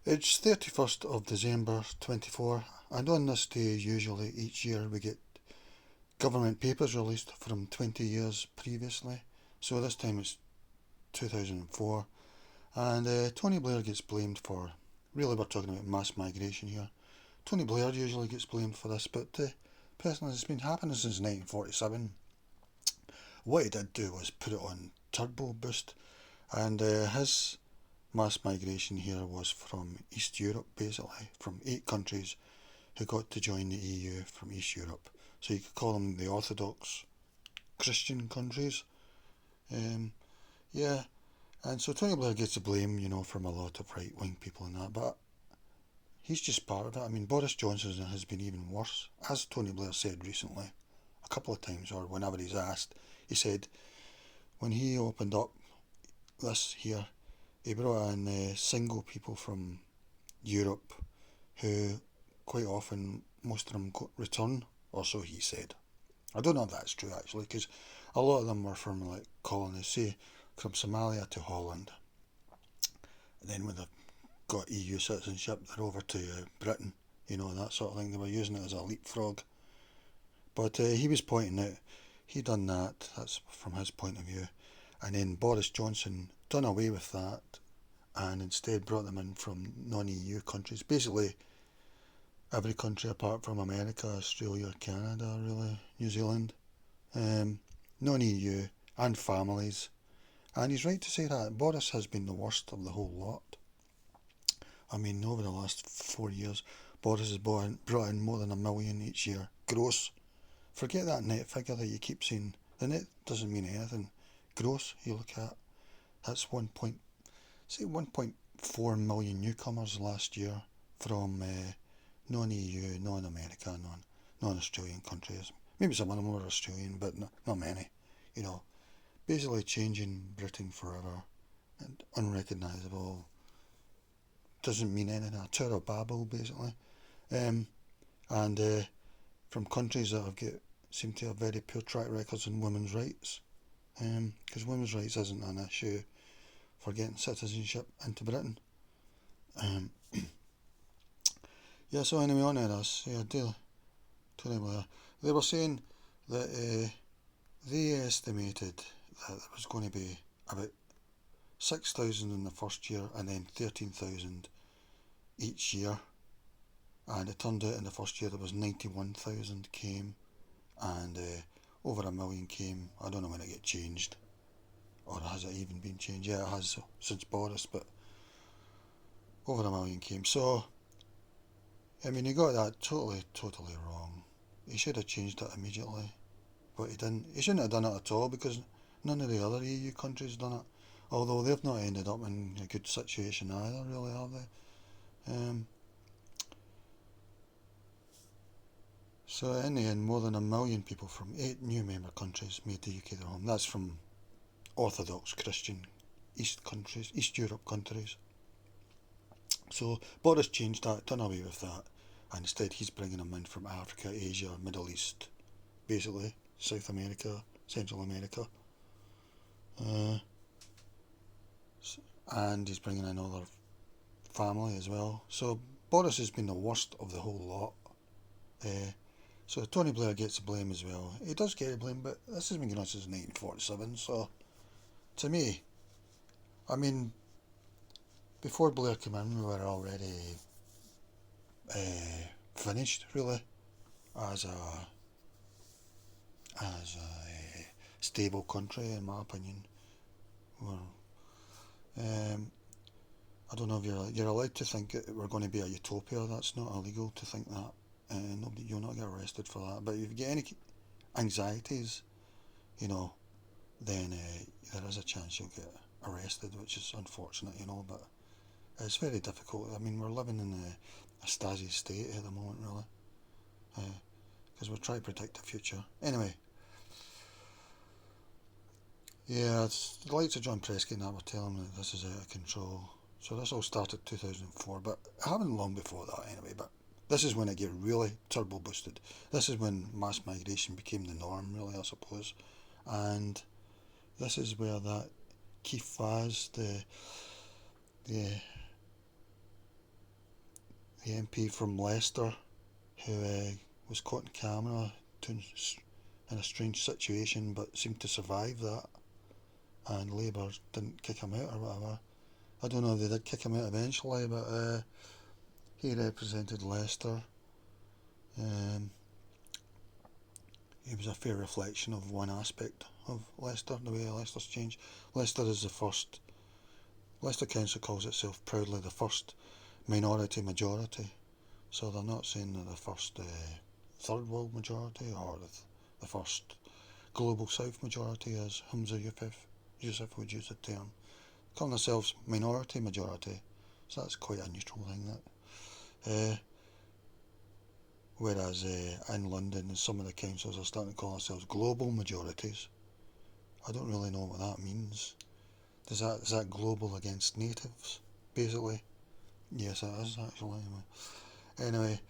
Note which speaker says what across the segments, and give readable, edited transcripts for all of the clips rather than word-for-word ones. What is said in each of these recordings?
Speaker 1: It's 31st of December 24, and on this day, usually each year, we get government papers released from 20 years previously. So this time it's 2004, and Tony Blair gets blamed for. Really, we're talking about mass migration here. Tony Blair usually gets blamed for this, but personally, it's been happening since 1947. What he did do was put it on turbo boost, and his mass migration here was from East Europe, basically, from 8 countries who got to join the EU from East Europe. So you could call them the Orthodox Christian countries. Um, yeah, and so Tony Blair gets the blame, from a lot of right wing people and that, but he's just part of it. I mean, Boris Johnson has been even worse. As Tony Blair said recently, a couple of times, or whenever he's asked, he said when he opened up this here, he brought in single people from Europe who quite often, most of them return, or so he said. I don't know if that's true actually, because a lot of them were from like colonies, say from Somalia to Holland. And then when they've got EU citizenship, they're over to Britain, that sort of thing. They were using it as a leapfrog. But he was pointing out he done that, that's from his point of view. And then Boris Johnson done away with that and instead brought them in from non-EU countries. Basically, every country apart from America, Australia, Canada, really, New Zealand, non-EU, and families. And he's right to say that. Boris has been the worst of the whole lot. I mean, over the last 4 years, Boris has brought in more than 1 million each year. Gross. Forget that net figure that you keep saying. The net doesn't mean anything. Gross, you look at, that's 1.4 million newcomers last year from non-EU, non-America, non-Australian countries. Maybe some of them were Australian, but not many. You know, basically changing Britain forever and unrecognisable. Doesn't mean anything. A Tower of Babel, basically. And from countries that seem to have very poor track records in women's rights. Because women's rights isn't an issue for getting citizenship into Britain. Um, yeah, so anyway, on to this. Yeah, Tony Blair. They were saying that they estimated that there was going to be about 6,000 in the first year and then 13,000 each year. And it turned out in the first year there was 91,000 came, and over 1 million came. I don't know when it get changed, or has it even been changed? Yeah, it has since Boris, but over 1 million came. So, I mean, he got that totally wrong. He should have changed it immediately, but he didn't. He shouldn't have done it at all because none of the other EU countries done it. Although they've not ended up in a good situation either, really, have they? So in the end, more than 1 million people from 8 new member countries made the UK their home. That's from Orthodox Christian East Europe countries. So Boris changed that, done away with that, and instead he's bringing them in from Africa, Asia, Middle East, basically South America, Central America, uh, and he's bringing in other family as well. So Boris has been the worst of the whole lot. So Tony Blair gets the blame as well. He does get the blame, but this has been going on since 1947. So to me, I mean, before Blair came in, we were already finished, really, as a stable country, in my opinion. We're, um, I don't know if you're allowed to think that we're going to be a utopia. That's not illegal to think that. You'll not get arrested for that. But if you get any anxieties, then there is a chance you'll get arrested, which is unfortunate, but it's very difficult. I mean, we're living in a Stasi state at the moment, really, because we're trying to predict the future. Anyway, yeah, it's the likes of John Prescott and that were telling me that this is out of control. So this all started 2004, but it happened long before that anyway. But this is when it get really turbo boosted. This is when mass migration became the norm, really, I suppose. And this is where that Keith Faz, the the MP from Leicester who was caught on camera in a strange situation but seemed to survive that, and Labour didn't kick him out or whatever. I don't know if they did kick him out eventually, but he represented Leicester. Um, he was a fair reflection of one aspect of Leicester, the way Leicester's changed. Leicester is the first. Leicester Council calls itself proudly the first minority majority. So they're not saying they're the first third world majority or the first global south majority, as Hamza Yusuf would use the term. Calling themselves minority majority. So that's quite a neutral thing, that. Whereas in London, some of the councils are starting to call themselves global majorities. I don't really know what that means. Is that global against natives, basically? Yes, it is actually. Anyway,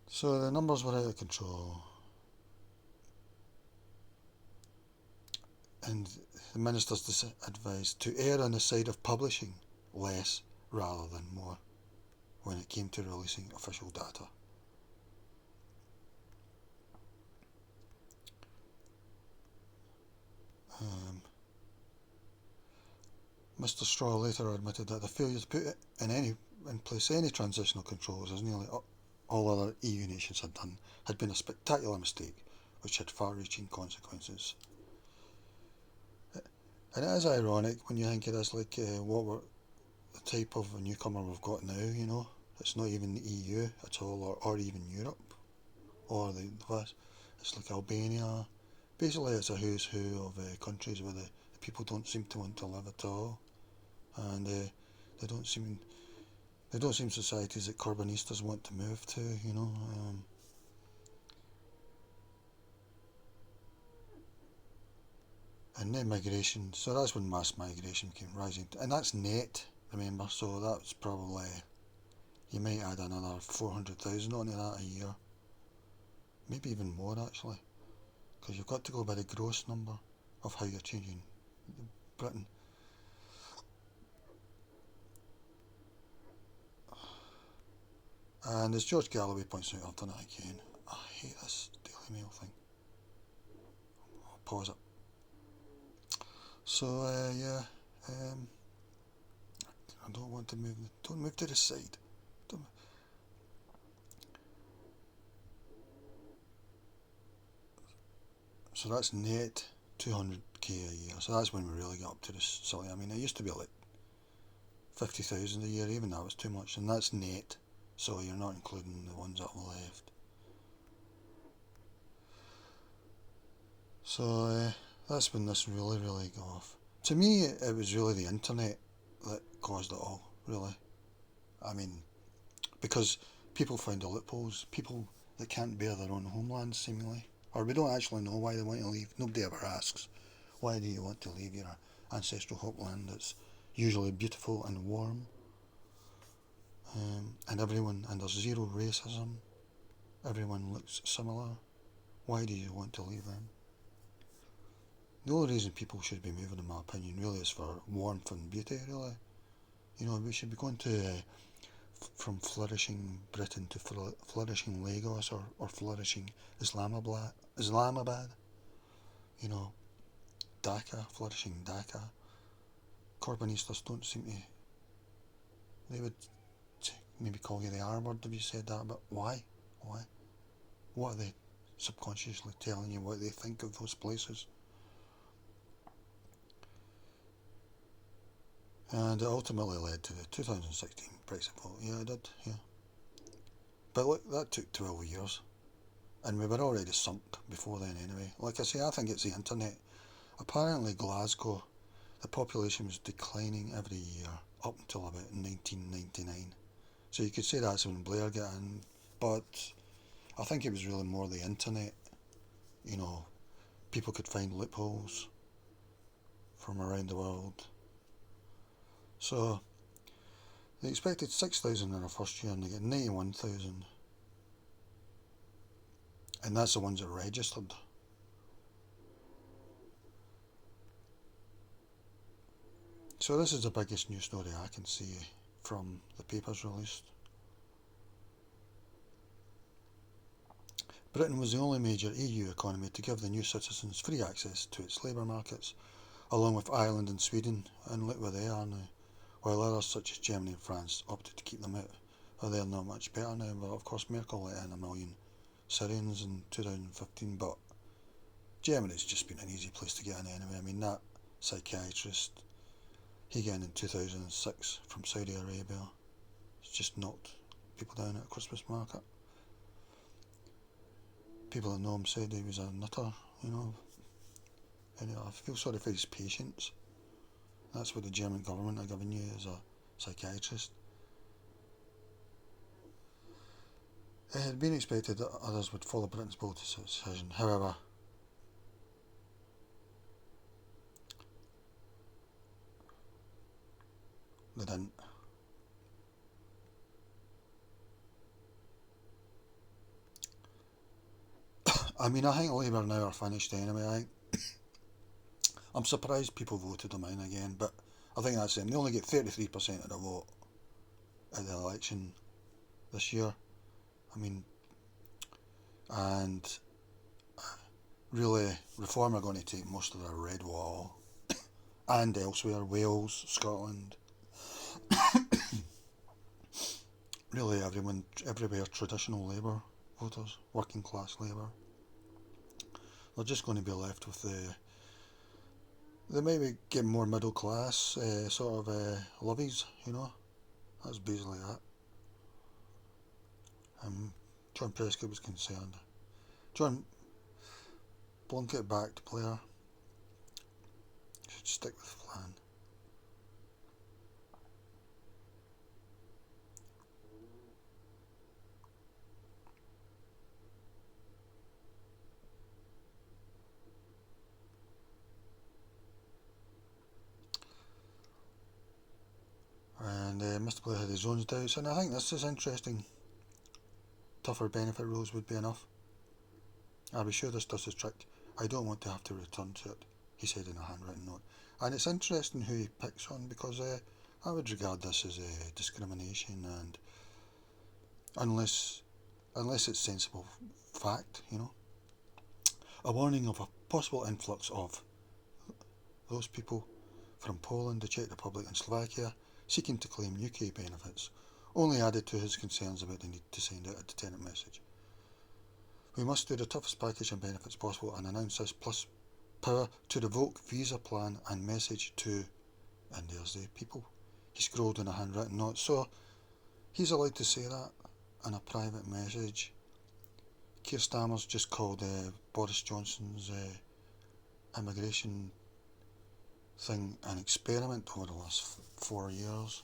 Speaker 1: so the numbers were out of control, and the ministers advised to err on the side of publishing less rather than more when it came to releasing official data. Mr. Straw later admitted that the failure to put in place any transitional controls, as nearly all other EU nations had done, had been a spectacular mistake which had far-reaching consequences. And it is ironic when you think it is like what the type of newcomer we've got now, you know. It's not even the EU at all, or even Europe, or the West. It's like Albania. Basically, it's a who's who of countries where the people don't seem to want to live at all, and they don't seem societies that Corbynistas want to move to, you know. And then migration, so that's when mass migration came rising, and that's net, remember, so that's probably, you might add another 400,000 onto that a year, maybe even more actually, because you've got to go by the gross number of how you're changing Britain. And as George Galloway points out, I've done it again, I hate this Daily Mail thing. I'll pause it. So yeah, I don't want to move. Don't move to the side. So that's net 200k a year. So that's when we really got up to this silly. I mean, it used to be like 50,000 a year. Even that was too much, and that's net. So you're not including the ones up the left. So that's when this really got off. To me, it was really the internet that caused it all. Really, I mean, because people found the loopholes. People that can't bear their own homelands, seemingly, or we don't actually know why they want to leave. Nobody ever asks, why do you want to leave your ancestral homeland that's usually beautiful and warm, and there's zero racism. Everyone looks similar. Why do you want to leave them? The only reason people should be moving, in my opinion, really is for warmth and beauty, really. You know, we should be going to from flourishing Britain to flourishing Lagos, or flourishing Islamabad. You know, Dhaka, flourishing Dhaka. Corbynistas don't seem to. They would maybe call you the R word if you said that, but why? Why? What are they subconsciously telling you what they think of those places? And it ultimately led to the 2016 Brexit vote. Yeah, it did, yeah. But look, that took 12 years. And we were already sunk before then anyway. Like I say, I think it's the internet. Apparently Glasgow, the population was declining every year up until about 1999. So you could say that's when Blair got in. But I think it was really more the internet. You know, people could find loopholes from around the world. So they expected 6,000 in their first year and they get 91,000. And that's the ones that registered. So this is the biggest news story I can see from the papers released. Britain was the only major EU economy to give the new citizens free access to its labour markets, along with Ireland and Sweden, and look where they are now, while others such as Germany and France opted to keep them out. Well, they're not much better now, but of course Merkel let in 1 million Syrians in 2015, but Germany's just been an easy place to get in anyway. I mean, that psychiatrist, he got in 2006 from Saudi Arabia. He's just knocked people down at a Christmas market. People that know him said he was a nutter, you know. And I feel sorry for his patients. That's what the German government are giving you as a psychiatrist. It had been expected that others would follow Britain's bold decision. However, they didn't. I mean, I think Labour now are finished anyway. I'm surprised people voted them in again, but I think that's them. They only get 33% of the vote at the election this year. I mean, and really, Reform are going to take most of their red wall, and elsewhere, Wales, Scotland, really everywhere, traditional Labour voters, working class Labour. They're just going to be left with they maybe get more middle class sort of lobbies, you know. That's basically that. John Prescott was concerned. John, blunk it back to Blair. Should stick with the plan. And Mr. Blair had his own doubts, and I think this is interesting. Tougher benefit rules would be enough. I'll be sure this does his trick. I don't want to have to return to it, he said in a handwritten note. And it's interesting who he picks on, because I would regard this as discrimination, and unless it's sensible fact, you know. A warning of a possible influx of those people from Poland, the Czech Republic and Slovakia seeking to claim UK benefits only added to his concerns about the need to send out a deterrent message. We must do the toughest package of benefits possible and announce this, plus power to revoke visa plan and message to, and there's the people. He scrolled in a handwritten note, so he's allowed to say that in a private message. Keir Starmer's just called Boris Johnson's immigration thing an experiment over the last 4 years.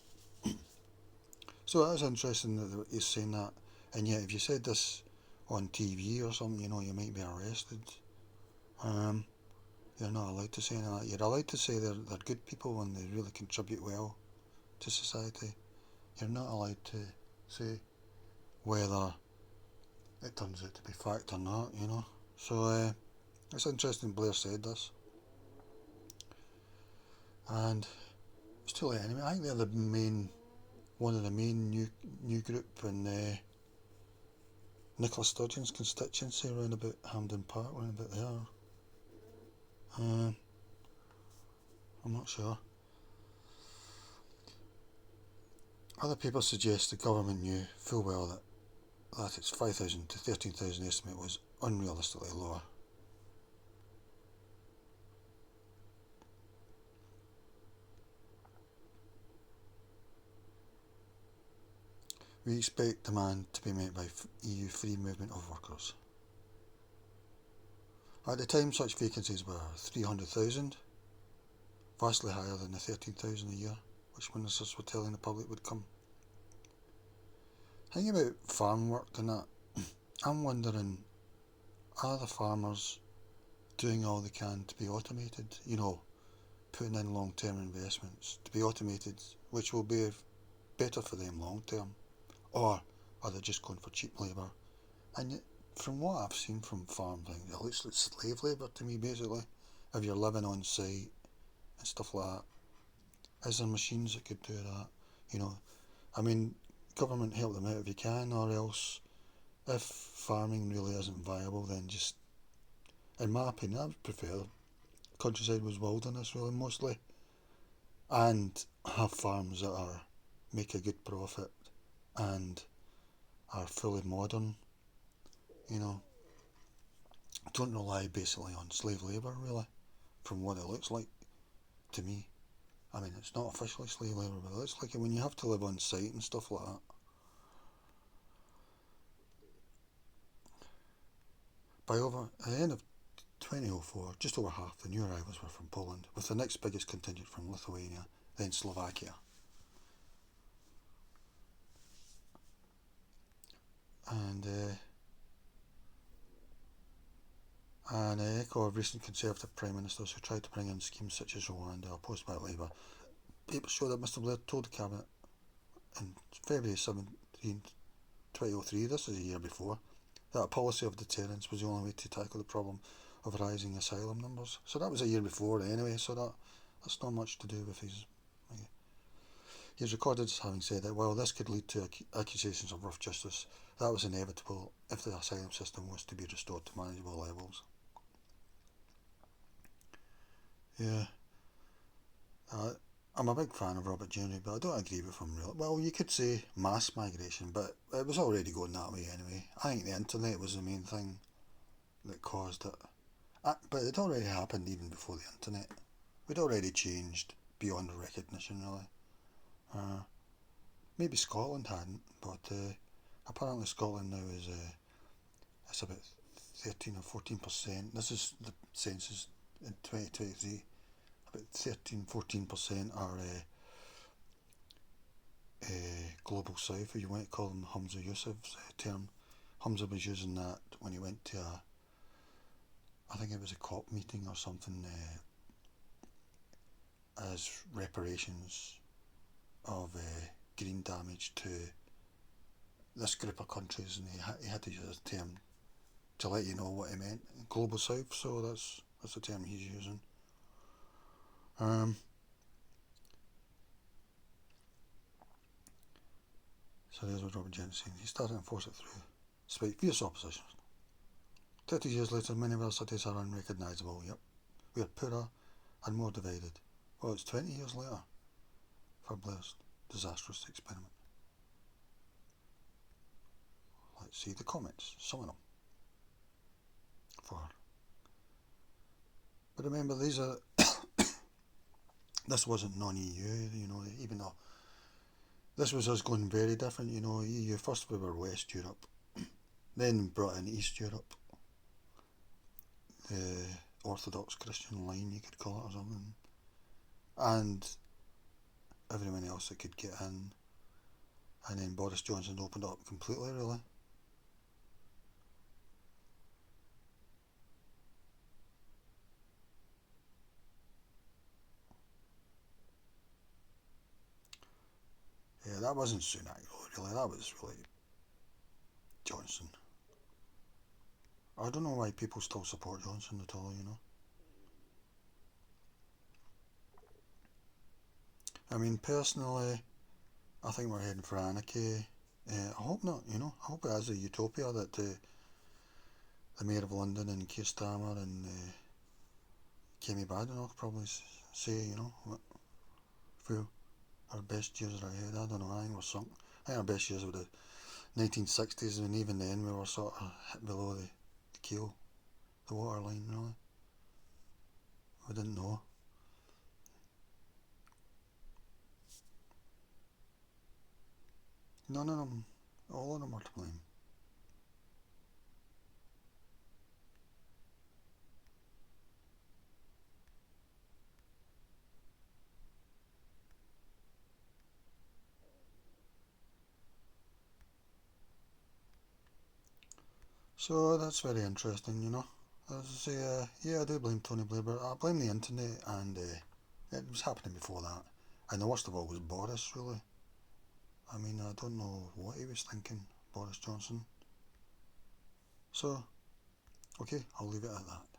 Speaker 1: So it is interesting that he's saying that, and yet if you said this on TV or something, you know, you might be arrested. You're not allowed to say any of that. You're allowed to say they're good people and they really contribute well to society. You're not allowed to say whether it turns out to be fact or not, you know. So it's interesting Blair said this. And it's too late anyway. I think they're one of the main new group in Nicola Sturgeon's constituency around about Hampden Park, around about there. I'm not sure. Other people suggest the government knew full well that its 5,000 to 13,000 estimate was unrealistically lower. We expect demand to be met by EU free movement of workers. At the time, such vacancies were 300,000, vastly higher than the 13,000 a year, which ministers were telling the public would come. Thinking about farm work and that, I'm wondering, are the farmers doing all they can to be automated? You know, putting in long-term investments to be automated, which will be better for them long-term. Or are they just going for cheap labour? And from what I've seen from farm things, it looks like slave labour to me, basically. If you're living on site and stuff like that. Is there machines that could do that? You know, I mean, government help them out if you can, or else if farming really isn't viable, then just, in my opinion, I would prefer countryside was wilderness really mostly, and have farms that are make a good profit and are fully modern. You know, don't rely basically on slave labour really, from what it looks like to me. I mean, it's not officially slave labour, but it looks like it when you have to live on site and stuff like that. By over at the end of 2004, just over half the new arrivals were from Poland, with the next biggest contingent from Lithuania, then Slovakia. And an echo of recent Conservative Prime Ministers who tried to bring in schemes such as Rwanda opposed by Labour. Papers show that Mr Blair told the Cabinet in February 17th, 2003, this is a year before, that a policy of deterrence was the only way to tackle the problem of rising asylum numbers. So that was a year before anyway, so that's not much to do with his... He is recorded as having said that while this could lead to accusations of rough justice, that was inevitable if the asylum system was to be restored to manageable levels. Yeah, I'm a big fan of Robert Jenny, but I don't agree with him really. Well, you could say mass migration, but it was already going that way anyway. I think the internet was the main thing that caused it. But it already happened even before the internet. We'd already changed beyond recognition, really. Maybe Scotland hadn't, but apparently Scotland now is it's about 13 or 14%. This is the census in 2023. About 13-14% are global south, if you want to call them Hamza Yusuf's term. Hamza was using that when he went to I think it was a COP meeting or something, as reparations of green damage to this group of countries, and he had to use a term to let you know what he meant, global south. So that's the term he's using. So there's what Robert Jensen saying. He started to enforce it through, despite fierce opposition. 30 years later, many of our cities are unrecognisable. Yep, we are poorer and more divided. Well, it's 20 years later for Blair's disastrous experiment. Let's see the comments, some of them. But remember, these are this wasn't non-EU, you know, even though this was us going very different, you know. EU, first we were West Europe, then brought in East Europe, the Orthodox Christian line, you could call it, or something, and everyone else that could get in, and then Boris Johnson opened up completely, really. Yeah, that wasn't Sunak, really, that was really Johnson. I don't know why people still support Johnson at all, you know. I mean, personally, I think we're heading for anarchy. I hope not, you know. I hope it is a utopia that the Mayor of London and Keir Starmer and Kemi Badenoch probably say, you know, through our best years are ahead. I don't know, I think we're sunk. I think our best years were the 1960s, and even then we were sort of hit below the keel, the waterline, really. We didn't know. None of them, all of them are to blame. So that's very interesting, you know. As I say, yeah, I do blame Tony Blair, but I blame the internet, and it was happening before that. And the worst of all was Boris, really. I mean, I don't know what he was thinking, Boris Johnson. So, okay, I'll leave it at that.